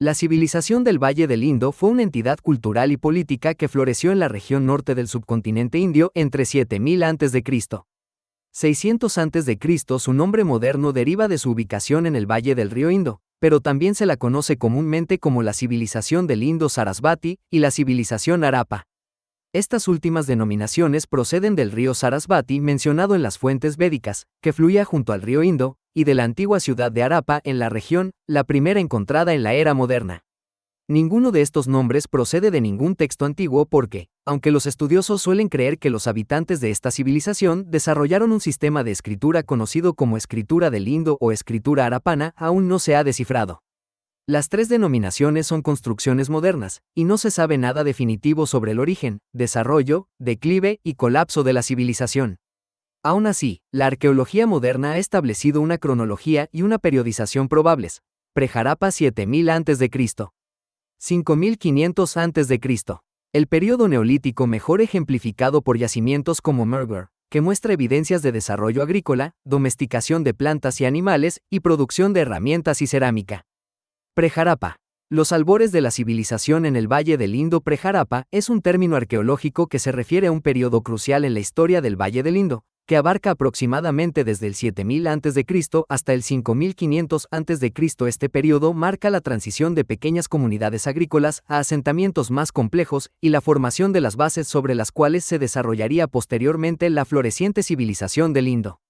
La civilización del Valle del Indo fue una entidad cultural y política que floreció en la región norte del subcontinente indio entre 7000 a.C. 600 a.C. Su nombre moderno deriva de su ubicación en el valle del río Indo, pero también se la conoce comúnmente como la civilización del Indo-Sarasvati y la civilización Harappa. Estas últimas denominaciones proceden del río Sarasvati mencionado en las fuentes védicas, que fluía junto al río Indo, y de la antigua ciudad de Harappa en la región, la primera encontrada en la era moderna. Ninguno de estos nombres procede de ningún texto antiguo porque, aunque los estudiosos suelen creer que los habitantes de esta civilización desarrollaron un sistema de escritura conocido como escritura del Indo o escritura harapana, aún no se ha descifrado. Las tres denominaciones son construcciones modernas, y no se sabe nada definitivo sobre el origen, desarrollo, declive y colapso de la civilización. Aún así, la arqueología moderna ha establecido una cronología y una periodización probables. Pre-Harappa 7000 a.C. 5500 a.C. El período neolítico mejor ejemplificado por yacimientos como Mergur, que muestra evidencias de desarrollo agrícola, domesticación de plantas y animales y producción de herramientas y cerámica. Pre-Harappa. Los albores de la civilización en el Valle del Indo. Pre-Harappa es un término arqueológico que se refiere a un periodo crucial en la historia del Valle del Indo, que abarca aproximadamente desde el 7000 a.C. hasta el 5500 a.C. Este periodo marca la transición de pequeñas comunidades agrícolas a asentamientos más complejos y la formación de las bases sobre las cuales se desarrollaría posteriormente la floreciente civilización del Indo.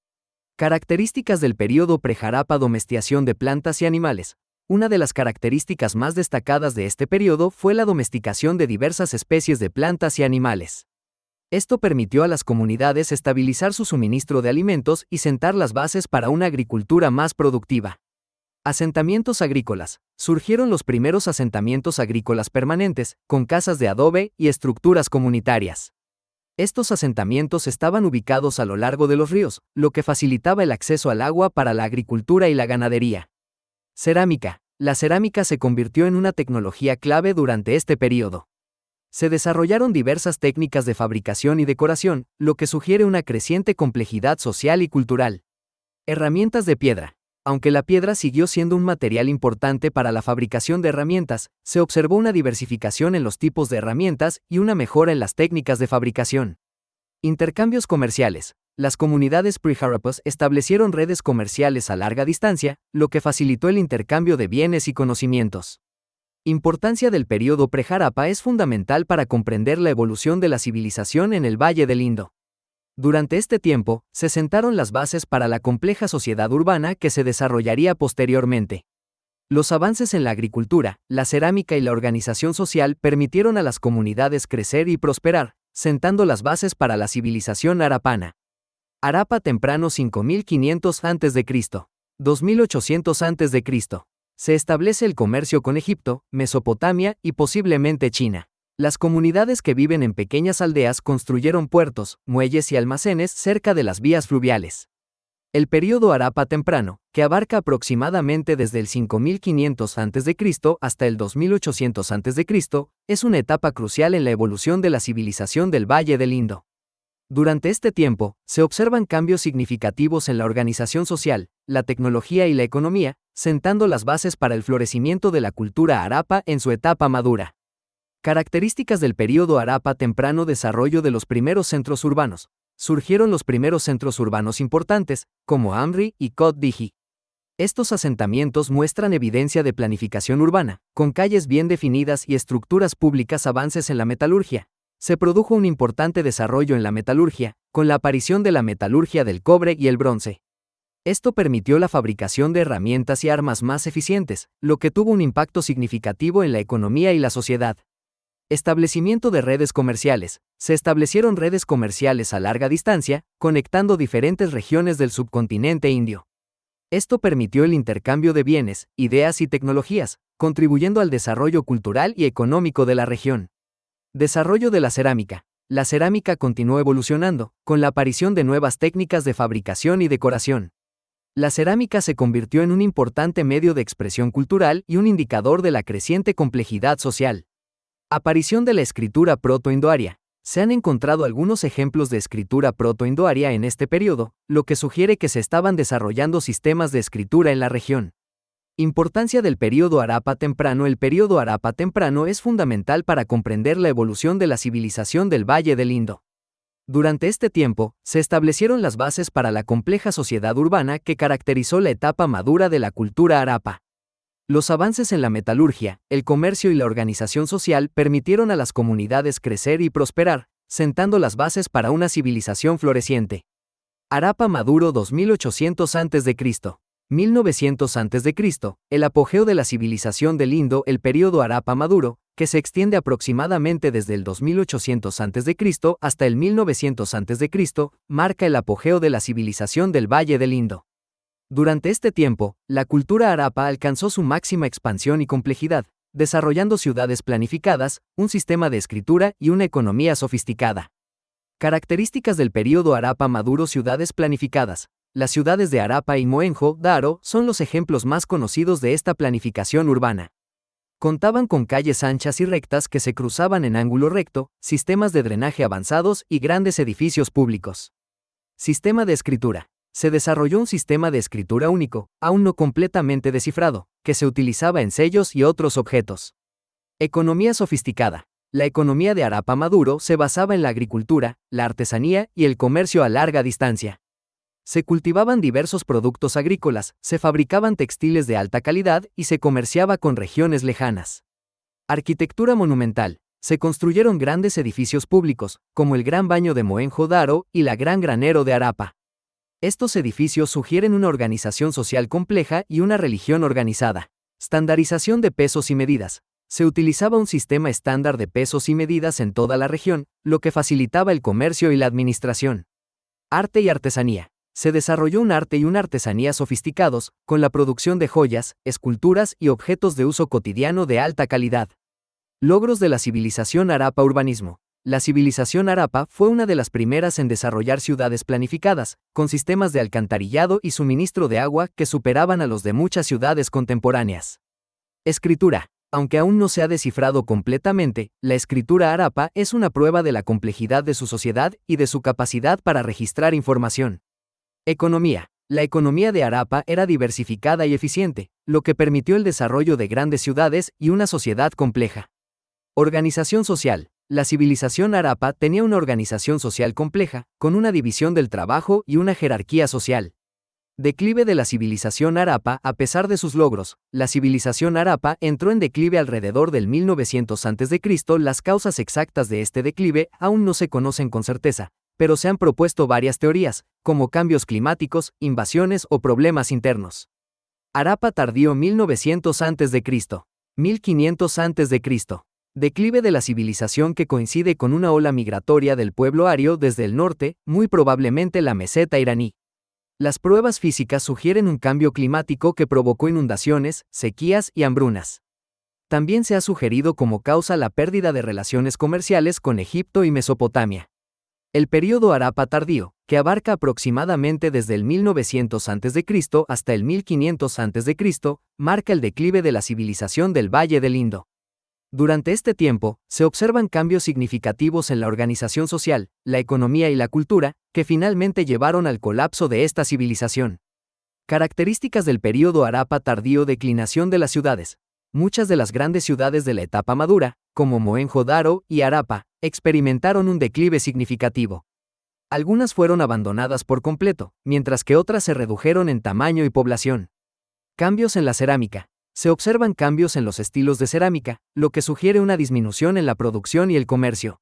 Características del periodo Pre-Harappa. Domesticación de plantas y animales. Una de las características más destacadas de este periodo fue la domesticación de diversas especies de plantas y animales. Esto permitió a las comunidades estabilizar su suministro de alimentos y sentar las bases para una agricultura más productiva. Asentamientos agrícolas. Surgieron los primeros asentamientos agrícolas permanentes, con casas de adobe y estructuras comunitarias. Estos asentamientos estaban ubicados a lo largo de los ríos, lo que facilitaba el acceso al agua para la agricultura y la ganadería. Cerámica. La cerámica se convirtió en una tecnología clave durante este periodo. Se desarrollaron diversas técnicas de fabricación y decoración, lo que sugiere una creciente complejidad social y cultural. Herramientas de piedra. Aunque la piedra siguió siendo un material importante para la fabricación de herramientas, se observó una diversificación en los tipos de herramientas y una mejora en las técnicas de fabricación. Intercambios comerciales. Las comunidades pre-Harappas establecieron redes comerciales a larga distancia, lo que facilitó el intercambio de bienes y conocimientos. Importancia del periodo Pre-Harappa es fundamental para comprender la evolución de la civilización en el Valle del Indo. Durante este tiempo, se sentaron las bases para la compleja sociedad urbana que se desarrollaría posteriormente. Los avances en la agricultura, la cerámica y la organización social permitieron a las comunidades crecer y prosperar, sentando las bases para la civilización harapana. Harappa temprano 5500 a.C. 2800 a.C. Se establece el comercio con Egipto, Mesopotamia y posiblemente China. Las comunidades que viven en pequeñas aldeas construyeron puertos, muelles y almacenes cerca de las vías fluviales. El período Harappa temprano, que abarca aproximadamente desde el 5500 a.C. hasta el 2800 a.C., es una etapa crucial en la evolución de la civilización del Valle del Indo. Durante este tiempo, se observan cambios significativos en la organización social, la tecnología y la economía, sentando las bases para el florecimiento de la cultura Harappa en su etapa madura. Características del período Harappa temprano. Desarrollo de los primeros centros urbanos. Surgieron los primeros centros urbanos importantes, como Amri y Kot Diji. Estos asentamientos muestran evidencia de planificación urbana, con calles bien definidas y estructuras públicas. Avances en la metalurgia. Se produjo un importante desarrollo en la metalurgia, con la aparición de la metalurgia del cobre y el bronce. Esto permitió la fabricación de herramientas y armas más eficientes, lo que tuvo un impacto significativo en la economía y la sociedad. Establecimiento de redes comerciales. Se establecieron redes comerciales a larga distancia, conectando diferentes regiones del subcontinente indio. Esto permitió el intercambio de bienes, ideas y tecnologías, contribuyendo al desarrollo cultural y económico de la región. Desarrollo de la cerámica. La cerámica continuó evolucionando, con la aparición de nuevas técnicas de fabricación y decoración. La cerámica se convirtió en un importante medio de expresión cultural y un indicador de la creciente complejidad social. Aparición de la escritura proto-indoaria. Se han encontrado algunos ejemplos de escritura proto-indoaria en este periodo, lo que sugiere que se estaban desarrollando sistemas de escritura en la región. Importancia del período Harappa temprano. El período Harappa temprano es fundamental para comprender la evolución de la civilización del Valle del Indo. Durante este tiempo, se establecieron las bases para la compleja sociedad urbana que caracterizó la etapa madura de la cultura Harappa. Los avances en la metalurgia, el comercio y la organización social permitieron a las comunidades crecer y prosperar, sentando las bases para una civilización floreciente. Harappa maduro 2800 a.C. 1900 a.C., el apogeo de la civilización del Indo. El período Harappa maduro, que se extiende aproximadamente desde el 2800 a.C. hasta el 1900 a.C., marca el apogeo de la civilización del Valle del Indo. Durante este tiempo, la cultura Harappa alcanzó su máxima expansión y complejidad, desarrollando ciudades planificadas, un sistema de escritura y una economía sofisticada. Características del período Harappa maduro. Ciudades planificadas. Las ciudades de Harappa y Mohenjo-Daro son los ejemplos más conocidos de esta planificación urbana. Contaban con calles anchas y rectas que se cruzaban en ángulo recto, sistemas de drenaje avanzados y grandes edificios públicos. Sistema de escritura. Se desarrolló un sistema de escritura único, aún no completamente descifrado, que se utilizaba en sellos y otros objetos. Economía sofisticada. La economía de Harappa maduro se basaba en la agricultura, la artesanía y el comercio a larga distancia. Se cultivaban diversos productos agrícolas, se fabricaban textiles de alta calidad y se comerciaba con regiones lejanas. Arquitectura monumental. Se construyeron grandes edificios públicos, como el Gran Baño de Mohenjo-Daro y la Gran Granero de Harappa. Estos edificios sugieren una organización social compleja y una religión organizada. Estandarización de pesos y medidas. Se utilizaba un sistema estándar de pesos y medidas en toda la región, lo que facilitaba el comercio y la administración. Arte y artesanía. Se desarrolló un arte y una artesanía sofisticados, con la producción de joyas, esculturas y objetos de uso cotidiano de alta calidad. Logros de la civilización Harappa. Urbanismo. La civilización Harappa fue una de las primeras en desarrollar ciudades planificadas, con sistemas de alcantarillado y suministro de agua que superaban a los de muchas ciudades contemporáneas. Escritura. Aunque aún no se ha descifrado completamente, la escritura Harappa es una prueba de la complejidad de su sociedad y de su capacidad para registrar información. Economía. La economía de Harappa era diversificada y eficiente, lo que permitió el desarrollo de grandes ciudades y una sociedad compleja. Organización social. La civilización Harappa tenía una organización social compleja, con una división del trabajo y una jerarquía social. Declive de la civilización Harappa. A pesar de sus logros, la civilización Harappa entró en declive alrededor del 1900 a.C. Las causas exactas de este declive aún no se conocen con certeza, pero se han propuesto varias teorías, como cambios climáticos, invasiones o problemas internos. Harappa tardío 1900 a.C. 1500 a.C. Declive de la civilización que coincide con una ola migratoria del pueblo ario desde el norte, muy probablemente la meseta iraní. Las pruebas físicas sugieren un cambio climático que provocó inundaciones, sequías y hambrunas. También se ha sugerido como causa la pérdida de relaciones comerciales con Egipto y Mesopotamia. El período Harappa tardío, que abarca aproximadamente desde el 1900 a.C. hasta el 1500 a.C., marca el declive de la civilización del Valle del Indo. Durante este tiempo, se observan cambios significativos en la organización social, la economía y la cultura, que finalmente llevaron al colapso de esta civilización. Características del período Harappa tardío. Declinación de las ciudades. Muchas de las grandes ciudades de la etapa madura, como Mohenjo-Daro y Harappa, experimentaron un declive significativo. Algunas fueron abandonadas por completo, mientras que otras se redujeron en tamaño y población. Cambios en la cerámica. Se observan cambios en los estilos de cerámica, lo que sugiere una disminución en la producción y el comercio.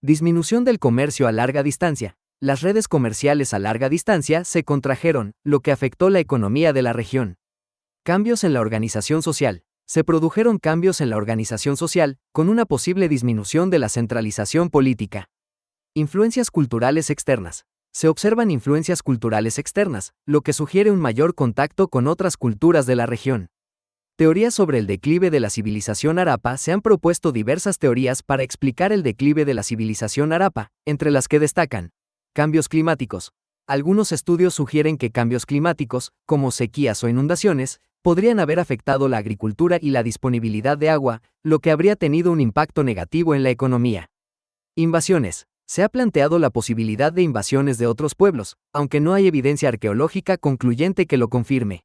Disminución del comercio a larga distancia. Las redes comerciales a larga distancia se contrajeron, lo que afectó la economía de la región. Cambios en la organización social. Se produjeron cambios en la organización social, con una posible disminución de la centralización política. Influencias culturales externas. Se observan influencias culturales externas, lo que sugiere un mayor contacto con otras culturas de la región. Teorías sobre el declive de la civilización Harappa. Se han propuesto diversas teorías para explicar el declive de la civilización Harappa, entre las que destacan cambios climáticos. Algunos estudios sugieren que cambios climáticos, como sequías o inundaciones, podrían haber afectado la agricultura y la disponibilidad de agua, lo que habría tenido un impacto negativo en la economía. Invasiones. Se ha planteado la posibilidad de invasiones de otros pueblos, aunque no hay evidencia arqueológica concluyente que lo confirme.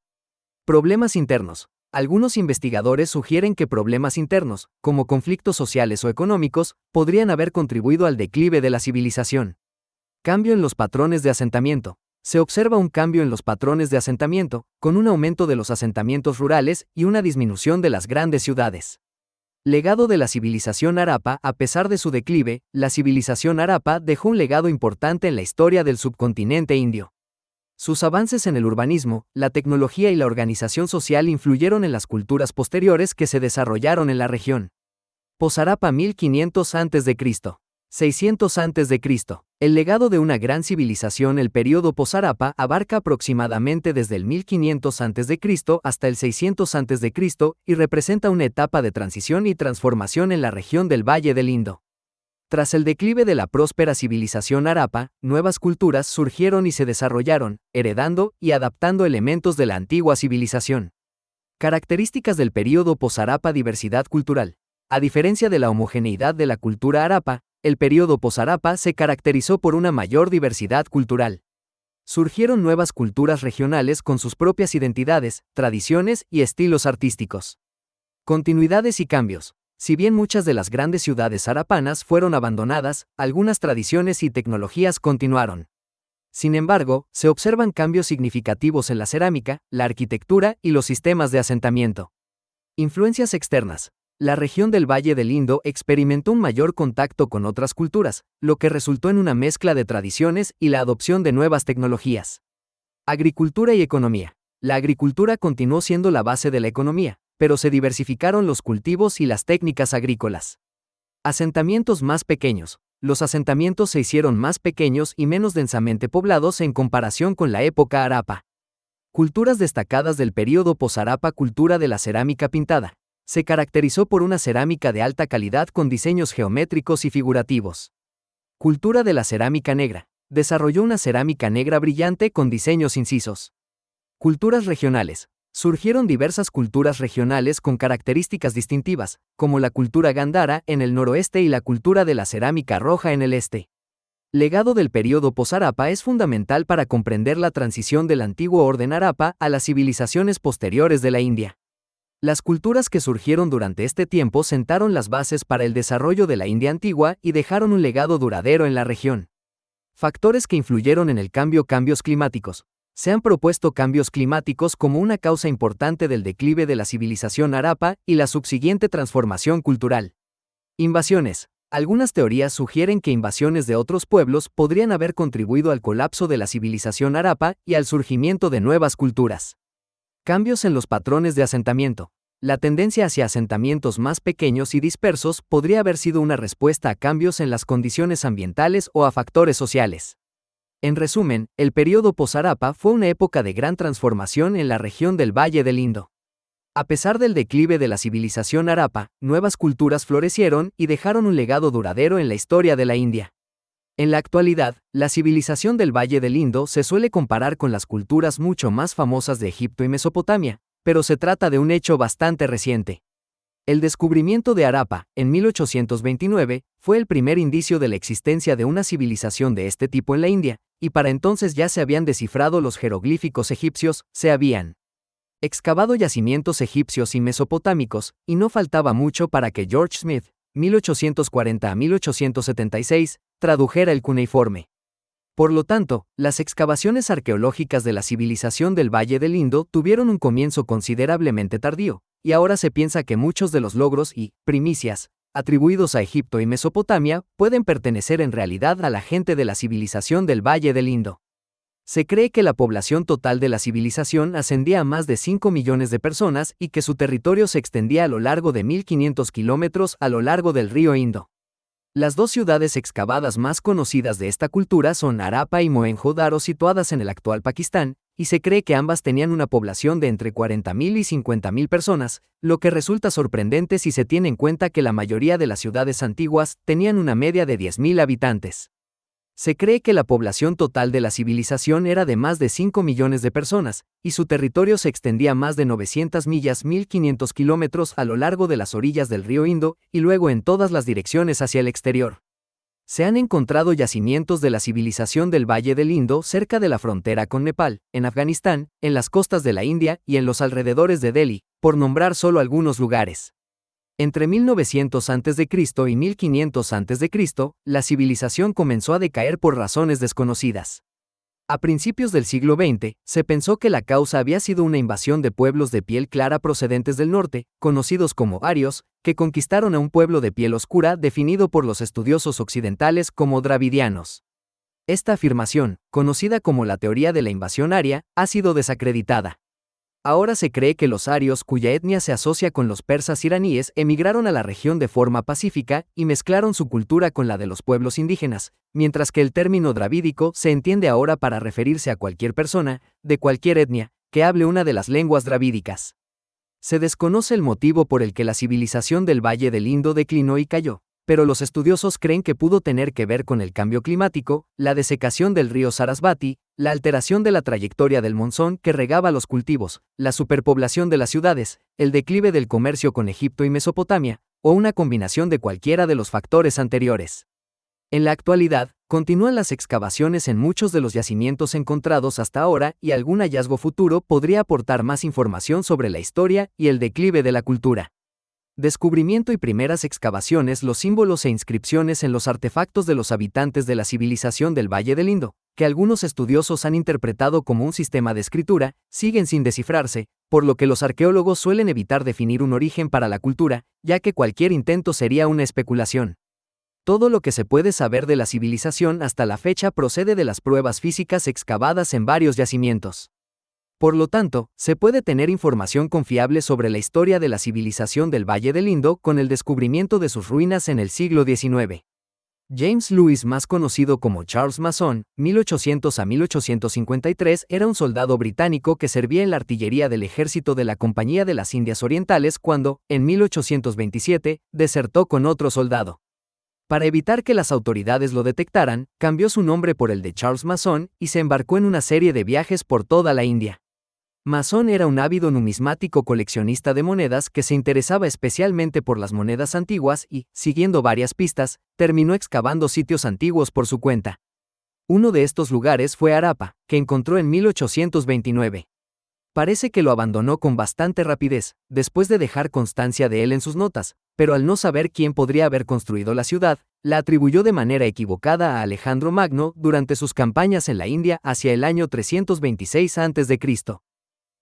Problemas internos. Algunos investigadores sugieren que problemas internos, como conflictos sociales o económicos, podrían haber contribuido al declive de la civilización. Cambio en los patrones de asentamiento. Se observa un cambio en los patrones de asentamiento, con un aumento de los asentamientos rurales y una disminución de las grandes ciudades. Legado de la civilización Harappa. A pesar de su declive, la civilización Harappa dejó un legado importante en la historia del subcontinente indio. Sus avances en el urbanismo, la tecnología y la organización social influyeron en las culturas posteriores que se desarrollaron en la región. Post-Harappa 1500 a.C. 600 a.C. El legado de una gran civilización. El período Post-Harappa abarca aproximadamente desde el 1500 a.C. hasta el 600 a.C. y representa una etapa de transición y transformación en la región del Valle del Indo. Tras el declive de la próspera civilización Harappa, nuevas culturas surgieron y se desarrollaron, heredando y adaptando elementos de la antigua civilización. Características del período Post-Harappa. Diversidad cultural. A diferencia de la homogeneidad de la cultura Harappa, el período Post-Harappa se caracterizó por una mayor diversidad cultural. Surgieron nuevas culturas regionales con sus propias identidades, tradiciones y estilos artísticos. Continuidades y cambios. Si bien muchas de las grandes ciudades harappanas fueron abandonadas, algunas tradiciones y tecnologías continuaron. Sin embargo, se observan cambios significativos en la cerámica, la arquitectura y los sistemas de asentamiento. Influencias externas. La región del Valle del Indo experimentó un mayor contacto con otras culturas, lo que resultó en una mezcla de tradiciones y la adopción de nuevas tecnologías. Agricultura y economía. La agricultura continuó siendo la base de la economía, pero se diversificaron los cultivos y las técnicas agrícolas. Asentamientos más pequeños. Los asentamientos se hicieron más pequeños y menos densamente poblados en comparación con la época Harappa. Culturas destacadas del período Post-Harappa. Cultura de la cerámica pintada. Se caracterizó por una cerámica de alta calidad con diseños geométricos y figurativos. Cultura de la cerámica negra. Desarrolló una cerámica negra brillante con diseños incisos. Culturas regionales. Surgieron diversas culturas regionales con características distintivas, como la cultura Gandhara en el noroeste y la cultura de la cerámica roja en el este. Legado del período Post-Harappa. Es fundamental para comprender la transición del antiguo orden Harappa a las civilizaciones posteriores de la India. Las culturas que surgieron durante este tiempo sentaron las bases para el desarrollo de la India antigua y dejaron un legado duradero en la región. Factores que influyeron en el cambio. Cambios climáticos. Se han propuesto cambios climáticos como una causa importante del declive de la civilización Harappa y la subsiguiente transformación cultural. Invasiones. Algunas teorías sugieren que invasiones de otros pueblos podrían haber contribuido al colapso de la civilización Harappa y al surgimiento de nuevas culturas. Cambios en los patrones de asentamiento. La tendencia hacia asentamientos más pequeños y dispersos podría haber sido una respuesta a cambios en las condiciones ambientales o a factores sociales. En resumen, el período Post-Harappa fue una época de gran transformación en la región del Valle del Indo. A pesar del declive de la civilización Harappa, nuevas culturas florecieron y dejaron un legado duradero en la historia de la India. En la actualidad, la civilización del Valle del Indo se suele comparar con las culturas mucho más famosas de Egipto y Mesopotamia, pero se trata de un hecho bastante reciente. El descubrimiento de Harappa, en 1829, fue el primer indicio de la existencia de una civilización de este tipo en la India, y para entonces ya se habían descifrado los jeroglíficos egipcios, se habían excavado yacimientos egipcios y mesopotámicos, y no faltaba mucho para que George Smith, 1840 a 1876, tradujera el cuneiforme. Por lo tanto, las excavaciones arqueológicas de la civilización del Valle del Indo tuvieron un comienzo considerablemente tardío, y ahora se piensa que muchos de los logros y primicias atribuidos a Egipto y Mesopotamia pueden pertenecer en realidad a la gente de la civilización del Valle del Indo. Se cree que la población total de la civilización ascendía a más de 5 millones de personas y que su territorio se extendía a lo largo de 1500 kilómetros a lo largo del río Indo. Las dos ciudades excavadas más conocidas de esta cultura son Harappa y Mohenjo-Daro, situadas en el actual Pakistán, y se cree que ambas tenían una población de entre 40.000 y 50.000 personas, lo que resulta sorprendente si se tiene en cuenta que la mayoría de las ciudades antiguas tenían una media de 10.000 habitantes. Se cree que la población total de la civilización era de más de 5 millones de personas, y su territorio se extendía más de 900 millas, 1.500 kilómetros a lo largo de las orillas del río Indo, y luego en todas las direcciones hacia el exterior. Se han encontrado yacimientos de la civilización del Valle del Indo cerca de la frontera con Nepal, en Afganistán, en las costas de la India y en los alrededores de Delhi, por nombrar solo algunos lugares. Entre 1900 a.C. y 1500 a.C., la civilización comenzó a decaer por razones desconocidas. A principios del siglo XX, se pensó que la causa había sido una invasión de pueblos de piel clara procedentes del norte, conocidos como arios, que conquistaron a un pueblo de piel oscura definido por los estudiosos occidentales como dravidianos. Esta afirmación, conocida como la teoría de la invasión aria, ha sido desacreditada. Ahora se cree que los arios, cuya etnia se asocia con los persas iraníes, emigraron a la región de forma pacífica y mezclaron su cultura con la de los pueblos indígenas, mientras que el término dravídico se entiende ahora para referirse a cualquier persona, de cualquier etnia, que hable una de las lenguas dravídicas. Se desconoce el motivo por el que la civilización del Valle del Indo declinó y cayó, pero los estudiosos creen que pudo tener que ver con el cambio climático, la desecación del río Sarasvati, la alteración de la trayectoria del monzón que regaba los cultivos, la superpoblación de las ciudades, el declive del comercio con Egipto y Mesopotamia, o una combinación de cualquiera de los factores anteriores. En la actualidad, continúan las excavaciones en muchos de los yacimientos encontrados hasta ahora y algún hallazgo futuro podría aportar más información sobre la historia y el declive de la cultura. Descubrimiento y primeras excavaciones. Los símbolos e inscripciones en los artefactos de los habitantes de la civilización del Valle del Indo, que algunos estudiosos han interpretado como un sistema de escritura, siguen sin descifrarse, por lo que los arqueólogos suelen evitar definir un origen para la cultura, ya que cualquier intento sería una especulación. Todo lo que se puede saber de la civilización hasta la fecha procede de las pruebas físicas excavadas en varios yacimientos. Por lo tanto, se puede tener información confiable sobre la historia de la civilización del Valle del Indo con el descubrimiento de sus ruinas en el siglo XIX. James Lewis, más conocido como Charles Mason, 1800 a 1853, era un soldado británico que servía en la artillería del ejército de la Compañía de las Indias Orientales cuando, en 1827, desertó con otro soldado. Para evitar que las autoridades lo detectaran, cambió su nombre por el de Charles Mason y se embarcó en una serie de viajes por toda la India. Mason era un ávido numismático coleccionista de monedas que se interesaba especialmente por las monedas antiguas y, siguiendo varias pistas, terminó excavando sitios antiguos por su cuenta. Uno de estos lugares fue Harappa, que encontró en 1829. Parece que lo abandonó con bastante rapidez, después de dejar constancia de él en sus notas, pero al no saber quién podría haber construido la ciudad, la atribuyó de manera equivocada a Alejandro Magno durante sus campañas en la India hacia el año 326 a.C.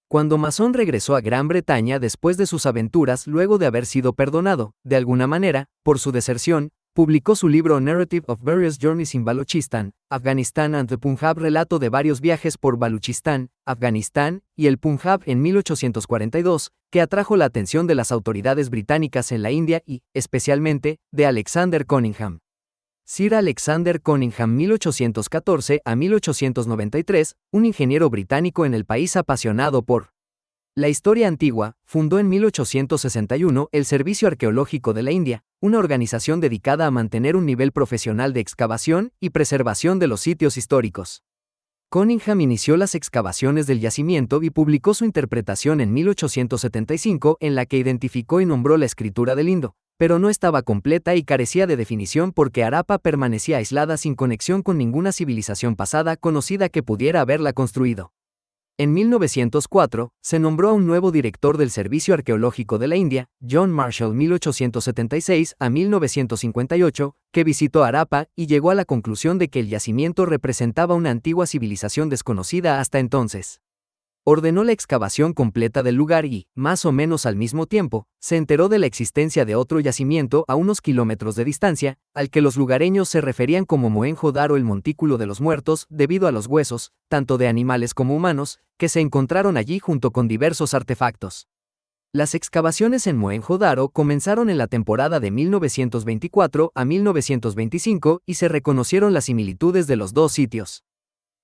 Cuando Mason regresó a Gran Bretaña después de sus aventuras luego de haber sido perdonado, de alguna manera, por su deserción, publicó su libro Narrative of Various Journeys in Baluchistan, Afghanistan and the Punjab, relato de varios viajes por Baluchistán, Afganistán y el Punjab en 1842, que atrajo la atención de las autoridades británicas en la India y, especialmente, de Alexander Cunningham. Sir Alexander Cunningham, 1814 a 1893, un ingeniero británico en el país apasionado por la historia antigua, fundó en 1861 el Servicio Arqueológico de la India, una organización dedicada a mantener un nivel profesional de excavación y preservación de los sitios históricos. Cunningham inició las excavaciones del yacimiento y publicó su interpretación en 1875 en la que identificó y nombró la escritura del Indo, pero no estaba completa y carecía de definición porque Harappa permanecía aislada sin conexión con ninguna civilización pasada conocida que pudiera haberla construido. En 1904, se nombró a un nuevo director del Servicio Arqueológico de la India, John Marshall, 1876 a 1958, que visitó Harappa y llegó a la conclusión de que el yacimiento representaba una antigua civilización desconocida hasta entonces. Ordenó la excavación completa del lugar y, más o menos al mismo tiempo, se enteró de la existencia de otro yacimiento a unos kilómetros de distancia, al que los lugareños se referían como Mohenjo-Daro, el montículo de los muertos, debido a los huesos, tanto de animales como humanos, que se encontraron allí junto con diversos artefactos. Las excavaciones en Mohenjo-Daro comenzaron en la temporada de 1924 a 1925 y se reconocieron las similitudes de los dos sitios.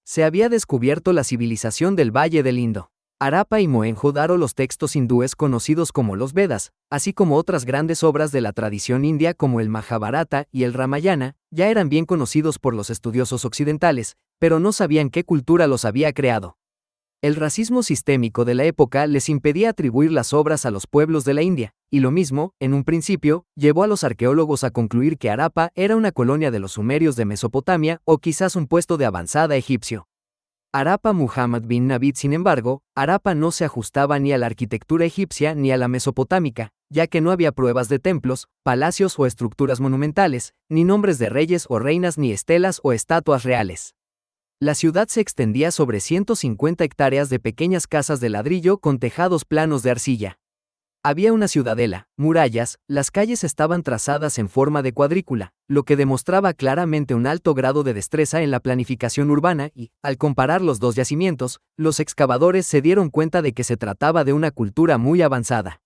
Se había descubierto la civilización del Valle del Indo. Harappa y Mohenjo-Daro, los textos hindúes conocidos como los Vedas, así como otras grandes obras de la tradición india como el Mahabharata y el Ramayana, ya eran bien conocidos por los estudiosos occidentales, pero no sabían qué cultura los había creado. El racismo sistémico de la época les impedía atribuir las obras a los pueblos de la India, y lo mismo, en un principio, llevó a los arqueólogos a concluir que Harappa era una colonia de los sumerios de Mesopotamia o quizás un puesto de avanzada egipcio. Harappa Muhammad bin Nabid, sin embargo, Harappa no se ajustaba ni a la arquitectura egipcia ni a la mesopotámica, ya que no había pruebas de templos, palacios o estructuras monumentales, ni nombres de reyes o reinas ni estelas o estatuas reales. La ciudad se extendía sobre 150 hectáreas de pequeñas casas de ladrillo con tejados planos de arcilla. Había una ciudadela, murallas, las calles estaban trazadas en forma de cuadrícula, lo que demostraba claramente un alto grado de destreza en la planificación urbana y, al comparar los dos yacimientos, los excavadores se dieron cuenta de que se trataba de una cultura muy avanzada.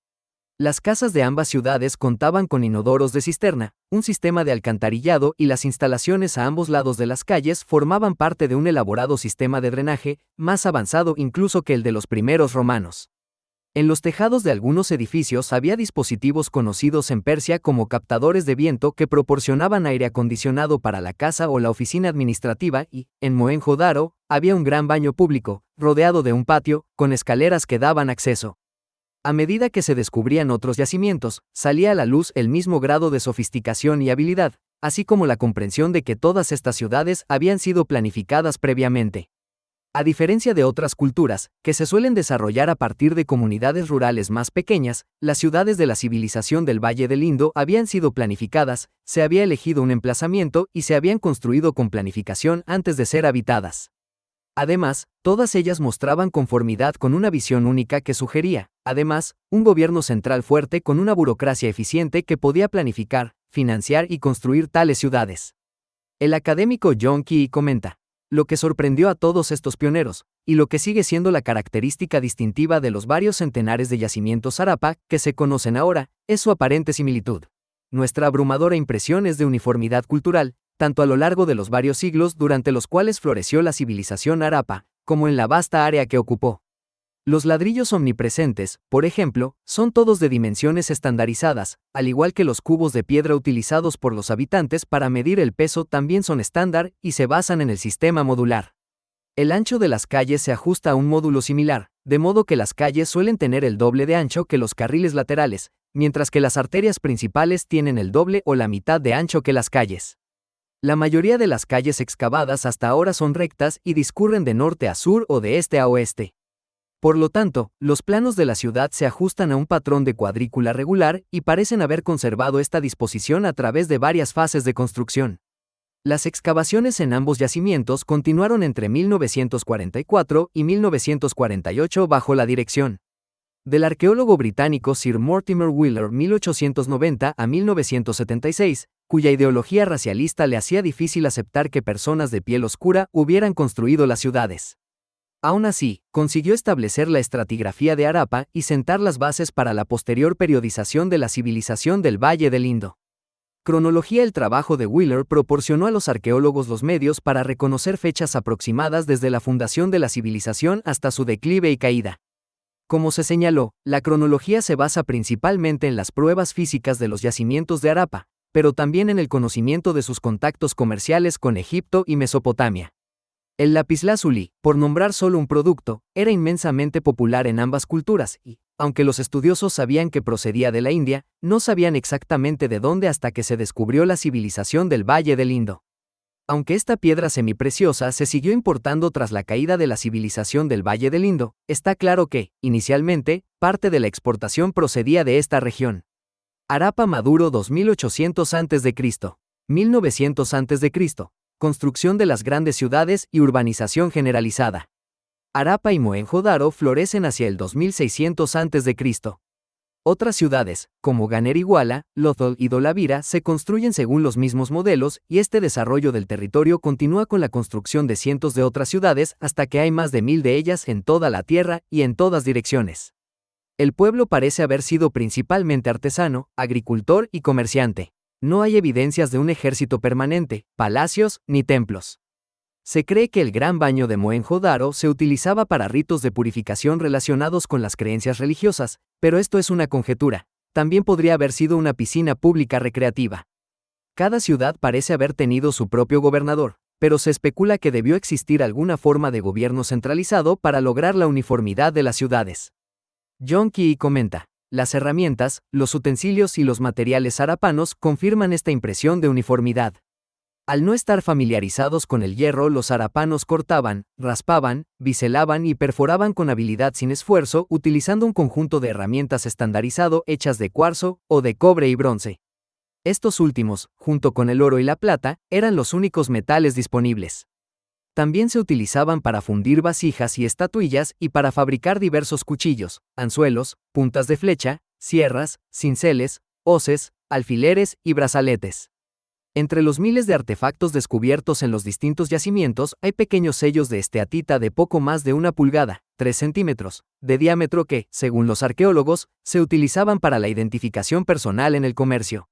Las casas de ambas ciudades contaban con inodoros de cisterna, un sistema de alcantarillado y las instalaciones a ambos lados de las calles formaban parte de un elaborado sistema de drenaje, más avanzado incluso que el de los primeros romanos. En los tejados de algunos edificios había dispositivos conocidos en Persia como captadores de viento que proporcionaban aire acondicionado para la casa o la oficina administrativa y, en Mohenjo-Daro, había un gran baño público, rodeado de un patio, con escaleras que daban acceso. A medida que se descubrían otros yacimientos, salía a la luz el mismo grado de sofisticación y habilidad, así como la comprensión de que todas estas ciudades habían sido planificadas previamente. A diferencia de otras culturas, que se suelen desarrollar a partir de comunidades rurales más pequeñas, las ciudades de la civilización del Valle del Indo habían sido planificadas, se había elegido un emplazamiento y se habían construido con planificación antes de ser habitadas. Además, todas ellas mostraban conformidad con una visión única que sugería, además, un gobierno central fuerte con una burocracia eficiente que podía planificar, financiar y construir tales ciudades. El académico John Key comenta: lo que sorprendió a todos estos pioneros, y lo que sigue siendo la característica distintiva de los varios centenares de yacimientos Harappa que se conocen ahora, es su aparente similitud. Nuestra abrumadora impresión es de uniformidad cultural, tanto a lo largo de los varios siglos durante los cuales floreció la civilización Harappa, como en la vasta área que ocupó. Los ladrillos omnipresentes, por ejemplo, son todos de dimensiones estandarizadas, al igual que los cubos de piedra utilizados por los habitantes para medir el peso también son estándar y se basan en el sistema modular. El ancho de las calles se ajusta a un módulo similar, de modo que las calles suelen tener el doble de ancho que los carriles laterales, mientras que las arterias principales tienen el doble o la mitad de ancho que las calles. La mayoría de las calles excavadas hasta ahora son rectas y discurren de norte a sur o de este a oeste. Por lo tanto, los planos de la ciudad se ajustan a un patrón de cuadrícula regular y parecen haber conservado esta disposición a través de varias fases de construcción. Las excavaciones en ambos yacimientos continuaron entre 1944 y 1948 bajo la dirección del arqueólogo británico Sir Mortimer Wheeler 1890 a 1976, cuya ideología racialista le hacía difícil aceptar que personas de piel oscura hubieran construido las ciudades. Aún así, consiguió establecer la estratigrafía de Harappa y sentar las bases para la posterior periodización de la civilización del Valle del Indo. Cronología. El trabajo de Wheeler proporcionó a los arqueólogos los medios para reconocer fechas aproximadas desde la fundación de la civilización hasta su declive y caída. Como se señaló, la cronología se basa principalmente en las pruebas físicas de los yacimientos de Harappa, pero también en el conocimiento de sus contactos comerciales con Egipto y Mesopotamia. El lapislázuli, por nombrar solo un producto, era inmensamente popular en ambas culturas y, aunque los estudiosos sabían que procedía de la India, no sabían exactamente de dónde hasta que se descubrió la civilización del Valle del Indo. Aunque esta piedra semipreciosa se siguió importando tras la caída de la civilización del Valle del Indo, está claro que, inicialmente, parte de la exportación procedía de esta región. Harappa Maduro 2800 a.C. 1900 a.C. Construcción de las grandes ciudades y urbanización generalizada. Harappa y Mohenjo-Daro florecen hacia el 2600 a.C. Otras ciudades, como Ganer-Iguala, Lothal y Dolavira, se construyen según los mismos modelos y este desarrollo del territorio continúa con la construcción de cientos de otras ciudades hasta que hay más de 1000 de ellas en toda la tierra y en todas direcciones. El pueblo parece haber sido principalmente artesano, agricultor y comerciante. No hay evidencias de un ejército permanente, palacios ni templos. Se cree que el Gran Baño de Mohenjo-Daro se utilizaba para ritos de purificación relacionados con las creencias religiosas, pero esto es una conjetura. También podría haber sido una piscina pública recreativa. Cada ciudad parece haber tenido su propio gobernador, pero se especula que debió existir alguna forma de gobierno centralizado para lograr la uniformidad de las ciudades. John Key comenta: las herramientas, los utensilios y los materiales harapanos confirman esta impresión de uniformidad. Al no estar familiarizados con el hierro, los harapanos cortaban, raspaban, biselaban y perforaban con habilidad sin esfuerzo, utilizando un conjunto de herramientas estandarizado hechas de cuarzo o de cobre y bronce. Estos últimos, junto con el oro y la plata, eran los únicos metales disponibles. También se utilizaban para fundir vasijas y estatuillas y para fabricar diversos cuchillos, anzuelos, puntas de flecha, sierras, cinceles, hoces, alfileres y brazaletes. Entre los miles de artefactos descubiertos en los distintos yacimientos hay pequeños sellos de esteatita de poco más de 1 pulgada, 3 centímetros, de diámetro que, según los arqueólogos, se utilizaban para la identificación personal en el comercio.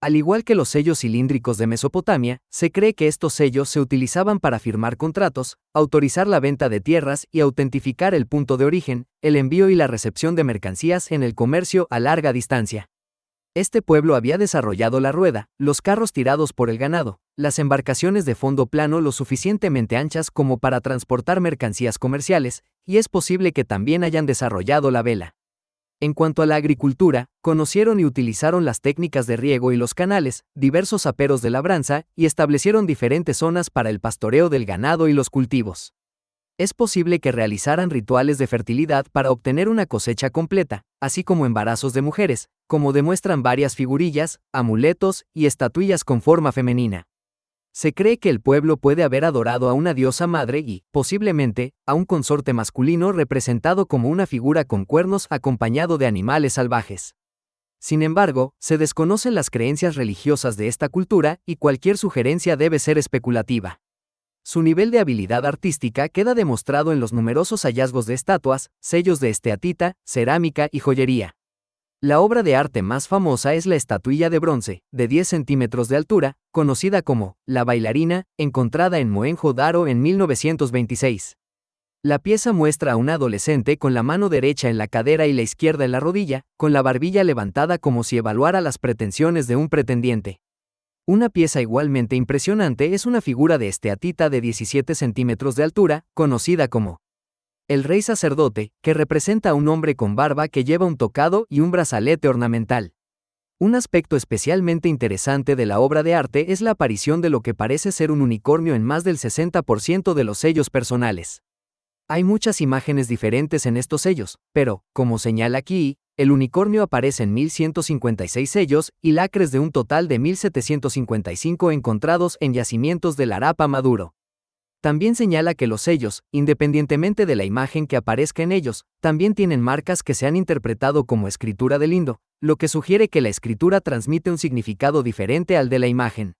Al igual que los sellos cilíndricos de Mesopotamia, se cree que estos sellos se utilizaban para firmar contratos, autorizar la venta de tierras y autentificar el punto de origen, el envío y la recepción de mercancías en el comercio a larga distancia. Este pueblo había desarrollado la rueda, los carros tirados por el ganado, las embarcaciones de fondo plano lo suficientemente anchas como para transportar mercancías comerciales, y es posible que también hayan desarrollado la vela. En cuanto a la agricultura, conocieron y utilizaron las técnicas de riego y los canales, diversos aperos de labranza, y establecieron diferentes zonas para el pastoreo del ganado y los cultivos. Es posible que realizaran rituales de fertilidad para obtener una cosecha completa, así como embarazos de mujeres, como demuestran varias figurillas, amuletos y estatuillas con forma femenina. Se cree que el pueblo puede haber adorado a una diosa madre y, posiblemente, a un consorte masculino representado como una figura con cuernos acompañado de animales salvajes. Sin embargo, se desconocen las creencias religiosas de esta cultura y cualquier sugerencia debe ser especulativa. Su nivel de habilidad artística queda demostrado en los numerosos hallazgos de estatuas, sellos de esteatita, cerámica y joyería. La obra de arte más famosa es la estatuilla de bronce, de 10 centímetros de altura, conocida como La bailarina, encontrada en Mohenjo-Daro en 1926. La pieza muestra a una adolescente con la mano derecha en la cadera y la izquierda en la rodilla, con la barbilla levantada como si evaluara las pretensiones de un pretendiente. Una pieza igualmente impresionante es una figura de esteatita de 17 centímetros de altura, conocida como el rey sacerdote, que representa a un hombre con barba que lleva un tocado y un brazalete ornamental. Un aspecto especialmente interesante de la obra de arte es la aparición de lo que parece ser un unicornio en más del 60% de los sellos personales. Hay muchas imágenes diferentes en estos sellos, pero, como señala aquí, el unicornio aparece en 1156 sellos y lacres de un total de 1755 encontrados en yacimientos del Harappa Maduro. También señala que los sellos, independientemente de la imagen que aparezca en ellos, también tienen marcas que se han interpretado como escritura del indo, lo que sugiere que la escritura transmite un significado diferente al de la imagen.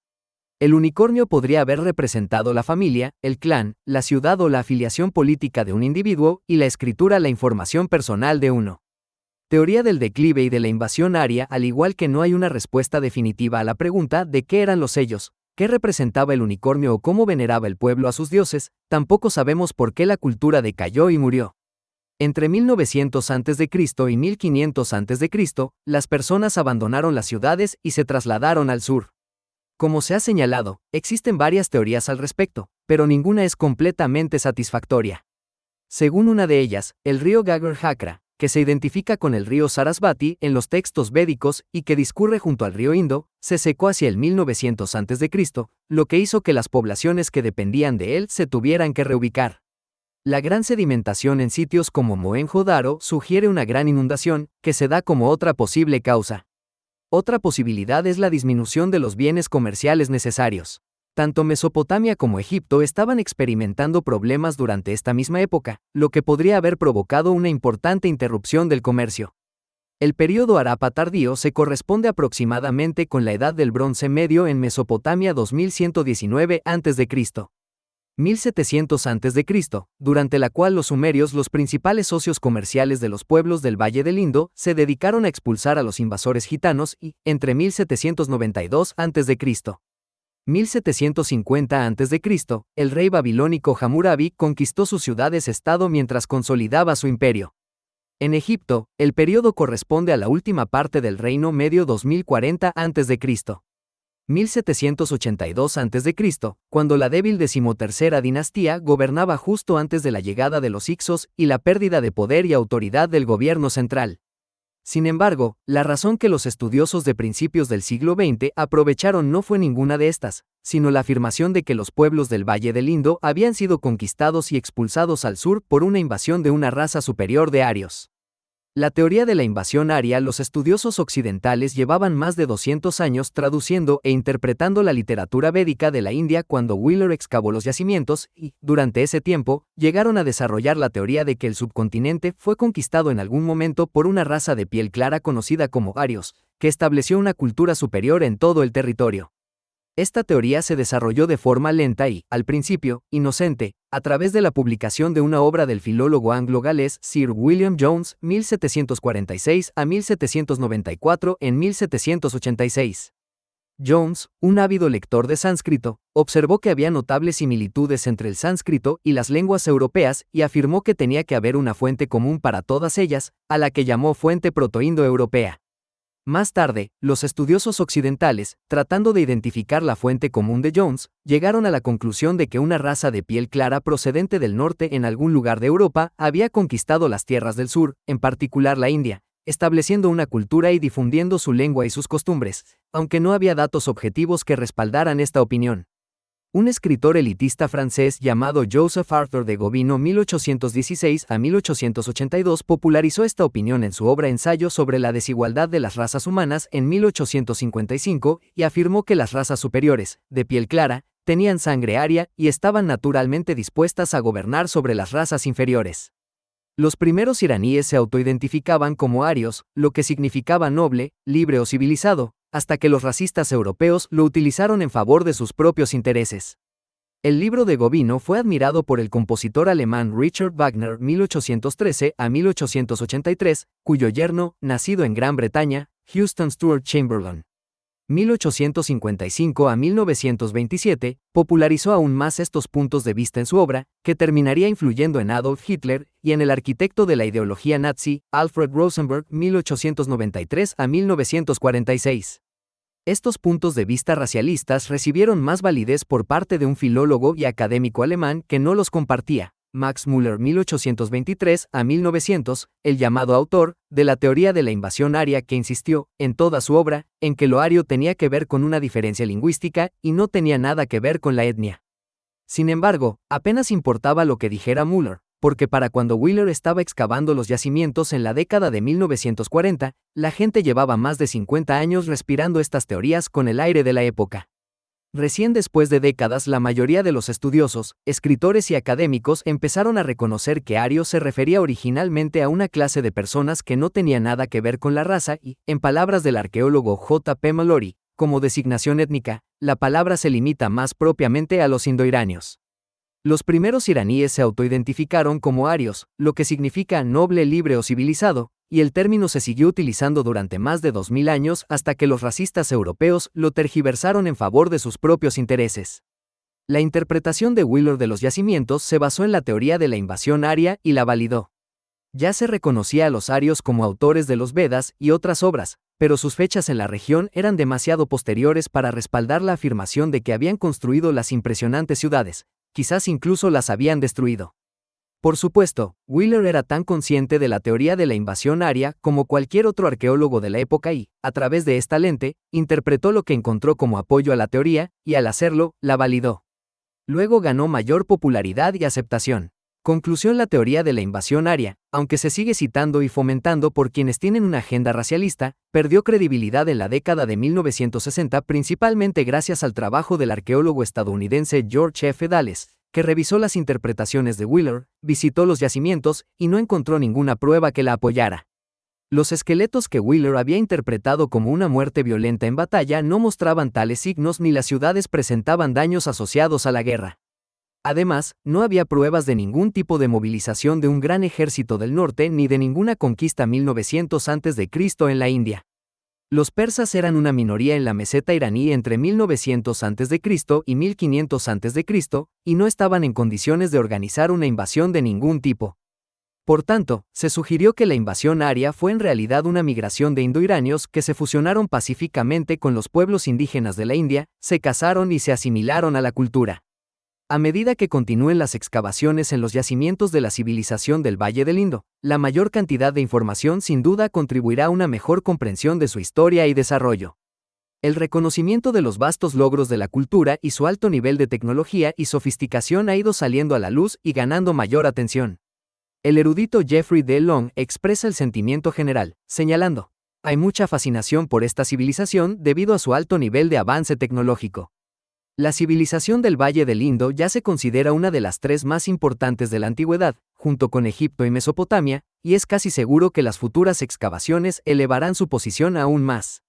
El unicornio podría haber representado la familia, el clan, la ciudad o la afiliación política de un individuo, y la escritura la información personal de uno. Teoría del declive y de la invasión aria. Al igual que no hay una respuesta definitiva a la pregunta de qué eran los sellos, qué representaba el unicornio o cómo veneraba el pueblo a sus dioses, tampoco sabemos por qué la cultura decayó y murió. Entre 1900 a.C. y 1500 a.C., las personas abandonaron las ciudades y se trasladaron al sur. Como se ha señalado, existen varias teorías al respecto, pero ninguna es completamente satisfactoria. Según una de ellas, el río Gagar-Hakra, que se identifica con el río Sarasvati en los textos védicos y que discurre junto al río Indo, se secó hacia el 1900 a.C., lo que hizo que las poblaciones que dependían de él se tuvieran que reubicar. La gran sedimentación en sitios como Mohenjo-Daro sugiere una gran inundación, que se da como otra posible causa. Otra posibilidad es la disminución de los bienes comerciales necesarios. Tanto Mesopotamia como Egipto estaban experimentando problemas durante esta misma época, lo que podría haber provocado una importante interrupción del comercio. El período Harappa tardío se corresponde aproximadamente con la Edad del Bronce Medio en Mesopotamia 2119 a.C. 1700 a.C., durante la cual los sumerios, los principales socios comerciales de los pueblos del Valle del Indo, se dedicaron a expulsar a los invasores gitanos y, entre 1792 a.C. 1750 a.C., el rey babilónico Hammurabi conquistó sus ciudades-estado mientras consolidaba su imperio. En Egipto, el período corresponde a la última parte del Reino Medio 2040 a.C. 1782 a.C., cuando la débil decimotercera dinastía gobernaba justo antes de la llegada de los Hicsos y la pérdida de poder y autoridad del gobierno central. Sin embargo, la razón que los estudiosos de principios del siglo XX aprovecharon no fue ninguna de estas, sino la afirmación de que los pueblos del Valle del Indo habían sido conquistados y expulsados al sur por una invasión de una raza superior de arios. La teoría de la invasión aria, los estudiosos occidentales llevaban más de 200 años traduciendo e interpretando la literatura védica de la India cuando Wheeler excavó los yacimientos y, durante ese tiempo, llegaron a desarrollar la teoría de que el subcontinente fue conquistado en algún momento por una raza de piel clara conocida como arios, que estableció una cultura superior en todo el territorio. Esta teoría se desarrolló de forma lenta y, al principio, inocente, a través de la publicación de una obra del filólogo anglo-galés Sir William Jones, 1746 a 1794 en 1786. Jones, un ávido lector de sánscrito, observó que había notables similitudes entre el sánscrito y las lenguas europeas y afirmó que tenía que haber una fuente común para todas ellas, a la que llamó fuente protoindoeuropea. Más tarde, los estudiosos occidentales, tratando de identificar la fuente común de Jones, llegaron a la conclusión de que una raza de piel clara procedente del norte en algún lugar de Europa había conquistado las tierras del sur, en particular la India, estableciendo una cultura y difundiendo su lengua y sus costumbres, aunque no había datos objetivos que respaldaran esta opinión. Un escritor elitista francés llamado Joseph Arthur de Gobineau 1816 a 1882 popularizó esta opinión en su obra Ensayo sobre la desigualdad de las razas humanas en 1855 y afirmó que las razas superiores, de piel clara, tenían sangre aria y estaban naturalmente dispuestas a gobernar sobre las razas inferiores. Los primeros iraníes se autoidentificaban como arios, lo que significaba noble, libre o civilizado, hasta que los racistas europeos lo utilizaron en favor de sus propios intereses. El libro de Gobineau fue admirado por el compositor alemán Richard Wagner 1813 a 1883, cuyo yerno, nacido en Gran Bretaña, Houston Stuart Chamberlain, 1855 a 1927, popularizó aún más estos puntos de vista en su obra, que terminaría influyendo en Adolf Hitler y en el arquitecto de la ideología nazi, Alfred Rosenberg 1893 a 1946. Estos puntos de vista racialistas recibieron más validez por parte de un filólogo y académico alemán que no los compartía, Max Müller 1823 a 1900, el llamado autor de la teoría de la invasión aria, que insistió, en toda su obra, en que lo ario tenía que ver con una diferencia lingüística y no tenía nada que ver con la etnia. Sin embargo, apenas importaba lo que dijera Müller, porque para cuando Wheeler estaba excavando los yacimientos en la década de 1940, la gente llevaba más de 50 años respirando estas teorías con el aire de la época. Recién después de décadas, la mayoría de los estudiosos, escritores y académicos empezaron a reconocer que ario se refería originalmente a una clase de personas que no tenía nada que ver con la raza y, en palabras del arqueólogo J. P. Mallory, como designación étnica, la palabra se limita más propiamente a los indoiranios. Los primeros iraníes se autoidentificaron como arios, lo que significa noble, libre o civilizado, y el término se siguió utilizando durante más de 2000 años hasta que los racistas europeos lo tergiversaron en favor de sus propios intereses. La interpretación de Wheeler de los yacimientos se basó en la teoría de la invasión aria y la validó. Ya se reconocía a los arios como autores de los Vedas y otras obras, pero sus fechas en la región eran demasiado posteriores para respaldar la afirmación de que habían construido las impresionantes ciudades, quizás incluso las habían destruido. Por supuesto, Wheeler era tan consciente de la teoría de la invasión aria como cualquier otro arqueólogo de la época y, a través de esta lente, interpretó lo que encontró como apoyo a la teoría, y al hacerlo, la validó. Luego ganó mayor popularidad y aceptación. Conclusión: la teoría de la invasión aria, aunque se sigue citando y fomentando por quienes tienen una agenda racialista, perdió credibilidad en la década de 1960 principalmente gracias al trabajo del arqueólogo estadounidense George F. Dales, que revisó las interpretaciones de Wheeler, visitó los yacimientos y no encontró ninguna prueba que la apoyara. Los esqueletos que Wheeler había interpretado como una muerte violenta en batalla no mostraban tales signos ni las ciudades presentaban daños asociados a la guerra. Además, no había pruebas de ningún tipo de movilización de un gran ejército del norte ni de ninguna conquista 1900 a.C. en la India. Los persas eran una minoría en la meseta iraní entre 1900 a.C. y 1500 a.C., y no estaban en condiciones de organizar una invasión de ningún tipo. Por tanto, se sugirió que la invasión aria fue en realidad una migración de indoiranios que se fusionaron pacíficamente con los pueblos indígenas de la India, se casaron y se asimilaron a la cultura. A medida que continúen las excavaciones en los yacimientos de la civilización del Valle del Indo, la mayor cantidad de información sin duda contribuirá a una mejor comprensión de su historia y desarrollo. El reconocimiento de los vastos logros de la cultura y su alto nivel de tecnología y sofisticación ha ido saliendo a la luz y ganando mayor atención. El erudito Jeffrey D. Long expresa el sentimiento general, señalando: hay mucha fascinación por esta civilización debido a su alto nivel de avance tecnológico. La civilización del Valle del Indo ya se considera una de las 3 más importantes de la antigüedad, junto con Egipto y Mesopotamia, y es casi seguro que las futuras excavaciones elevarán su posición aún más.